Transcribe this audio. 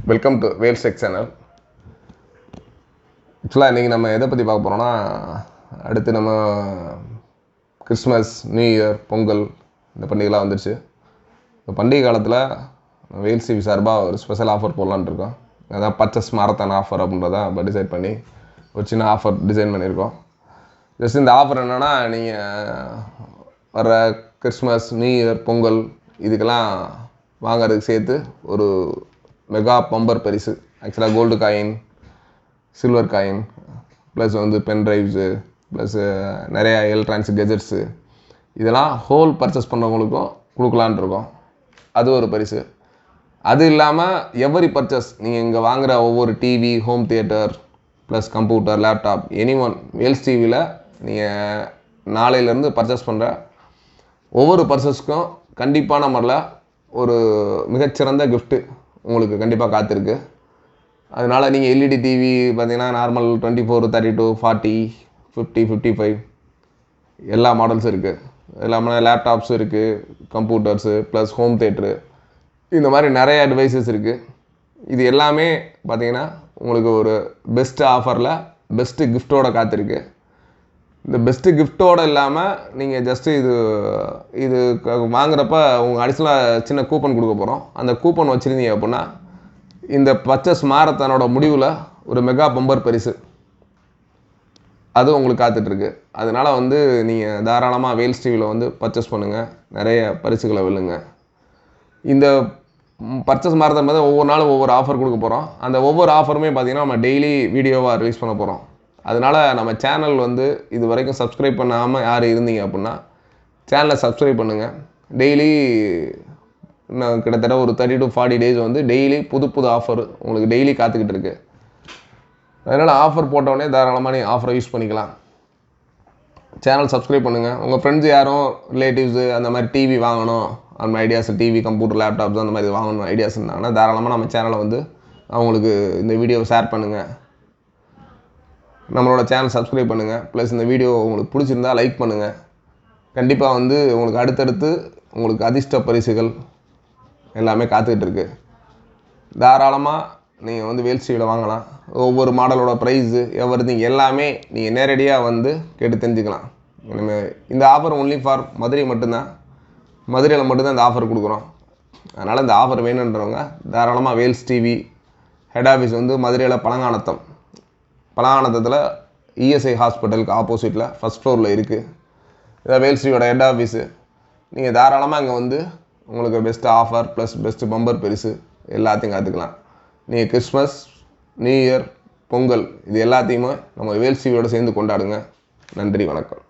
Welcome to Vels tech channel. ஆக்சுவலாக இன்றைக்கி நம்ம எதை பற்றி பார்க்க போகிறோம்னா, அடுத்து நம்ம கிறிஸ்மஸ், நியூ இயர், பொங்கல் இந்த பண்டிகைலாம் வந்துடுச்சு. இந்த பண்டிகை காலத்தில் வேல்ஸ் டிவி சார்பாக ஒரு ஸ்பெஷல் ஆஃபர் போடலான்னு இருக்கோம். அதான் பர்ச்சேஸ் மாரத்தான் ஆஃபர் அப்படின்றத இப்போ டிசைட் பண்ணி ஒரு சின்ன ஆஃபர் டிசைன் பண்ணியிருக்கோம். ஜஸ்ட் இந்த ஆஃபர் என்னென்னா, நீங்கள் வர கிறிஸ்மஸ், நியூ இயர், பொங்கல் இதுக்கெல்லாம் வாங்கிறதுக்கு சேர்த்து ஒரு மெகா பம்பர் பரிசு. ஆக்சுவலாக gold coin, silver coin, plus வந்து பென் ட்ரைவ்ஸு, ப்ளஸ்ஸு நிறையா எலக்ட்ரானிக்ஸ் கெஜெட்ஸு இதெல்லாம் ஹோல் பர்ச்சேஸ் பண்ணுறவங்களுக்கும் கொடுக்கலான் இருக்கோம். அது ஒரு பரிசு. அது இல்லாமல் எவரி பர்ச்சேஸ் நீங்கள் இங்கே வாங்குகிற ஒவ்வொரு TV, home theatre, plus computer, laptop, எனி1 வேல்ஸ் டிவியில் நீங்கள் நாளையிலேருந்து பர்ச்சேஸ் பண்ணுற ஒவ்வொரு பர்ச்சேஸ்க்கும் கண்டிப்பான முறையில் ஒரு மிகச்சிறந்த கிஃப்ட்டு உங்களுக்கு கண்டிப்பாக காத்திருக்கு. அதனால் நீங்கள் எல்இடி டிவி பார்த்தீங்கன்னா நார்மல் 24, 32, 40, 50, 55 எல்லா மாடல்ஸும் இருக்குது. அது இல்லாமல் லேப்டாப்ஸும் இருக்குது, கம்ப்யூட்டர்ஸு, ப்ளஸ் ஹோம் தேட்ரு, இந்த மாதிரி நிறையா டிவைசஸ் இருக்குது. இது எல்லாமே பார்த்தீங்கன்னா உங்களுக்கு ஒரு பெஸ்ட்டு ஆஃபரில் பெஸ்ட்டு கிஃப்ட்டோடு காத்திருக்கு. இந்த பெஸ்ட்டு கிஃப்ட்டோடு இல்லாமல் நீங்கள் ஜஸ்ட்டு இது வாங்குறப்ப உங்கள் அடிஷனலாக சின்ன கூப்பன் கொடுக்க போகிறோம். அந்த கூப்பன் வச்சுருந்தீங்க அப்படின்னா இந்த பர்ச்சேஸ் மாரத்தானோட முடிவில் ஒரு மெகா பம்பர் பரிசு அது உங்களுக்கு காத்துட்ருக்கு. அதனால் வந்து நீங்கள் தாராளமாக வேல்ஸ் டிவியில் வந்து பர்ச்சேஸ் பண்ணுங்கள், நிறைய பரிசுகளை வெல்லுங்க. இந்த பர்ச்சேஸ் மாரத்தான் பார்த்தா ஒவ்வொரு நாளும் ஒவ்வொரு ஆஃபர் கொடுக்க போகிறோம். அந்த ஒவ்வொரு ஆஃபருமே பார்த்திங்கன்னா நம்ம டெய்லி வீடியோவாக ரிலீஸ் பண்ண போகிறோம். அதனால் நம்ம சேனல் வந்து இது வரைக்கும் சப்ஸ்கிரைப் பண்ணாமல் யார் இருந்தீங்க அப்படின்னா சேனலை சப்ஸ்கிரைப் பண்ணுங்கள். டெய்லி இன்னும் கிட்டத்தட்ட ஒரு 30 to 40 days வந்து டெய்லி புது ஆஃபர் உங்களுக்கு டெய்லி காத்துக்கிட்டு இருக்குது. அதனால் ஆஃபர் போட்டோடனே தாராளமாக நீங்கள் ஆஃபரை யூஸ் பண்ணிக்கலாம். சேனல் சப்ஸ்கிரைப் பண்ணுங்கள். உங்கள் ஃப்ரெண்ட்ஸ் யாரும் ரிலேட்டிவ்ஸு அந்த மாதிரி டிவி வாங்கணும், அந்த ஐடியாஸ், டிவி, கம்ப்யூட்டர், லேப்டாப்ஸ் அந்த மாதிரி வாங்கணும் ஐடியாஸ் இருந்தாங்கன்னா தாராளமாக நம்ம சேனலை வந்து அவங்களுக்கு இந்த வீடியோவை ஷேர் பண்ணுங்கள். நம்மளோட சேனல் சப்ஸ்கிரைப் பண்ணுங்கள். ப்ளஸ் இந்த வீடியோ உங்களுக்கு பிடிச்சிருந்தால் லைக் பண்ணுங்கள். கண்டிப்பாக வந்து உங்களுக்கு அடுத்தடுத்து உங்களுக்கு அதிர்ஷ்ட பரிசுகள் எல்லாமே காத்துக்கிட்டு தாராளமாக நீங்கள் வந்து வேல்ஸ் டிவியில் வாங்கலாம். ஒவ்வொரு மாடலோட ப்ரைஸு எவ்ரிதிங் எல்லாமே நீங்கள் நேரடியாக வந்து கேட்டு தெரிஞ்சுக்கலாம். இந்த ஆஃபர் ஒன்லி ஃபார் மதுரை மட்டும்தான். மதுரையில் மட்டும்தான் இந்த ஆஃபர் கொடுக்குறோம். அதனால் இந்த ஆஃபர் வேணுன்றவங்க தாராளமாக வேல்ஸ் டிவி ஹெட் ஆஃபீஸ் வந்து மதுரையில் பழங்கானத்தில் இஎஸ்ஐ ஹாஸ்பிட்டலுக்கு ஆப்போசிட்டில் ஃபஸ்ட் ஃப்ளோரில் இருக்குது. இதான் வேல்ஸ் டிவியோட ஹெட் ஆஃபீஸு. நீங்கள் தாராளமாக இங்கே வந்து உங்களுக்கு best offer plus best bumper பரிசு எல்லாத்தையும் காத்துக்கலாம். நீங்கள் கிறிஸ்மஸ், நியூ இயர், பொங்கல் இது எல்லாத்தையுமே நம்ம வேல்ஸ் டிவியோடு சேர்ந்து கொண்டாடுங்க. நன்றி, வணக்கம்.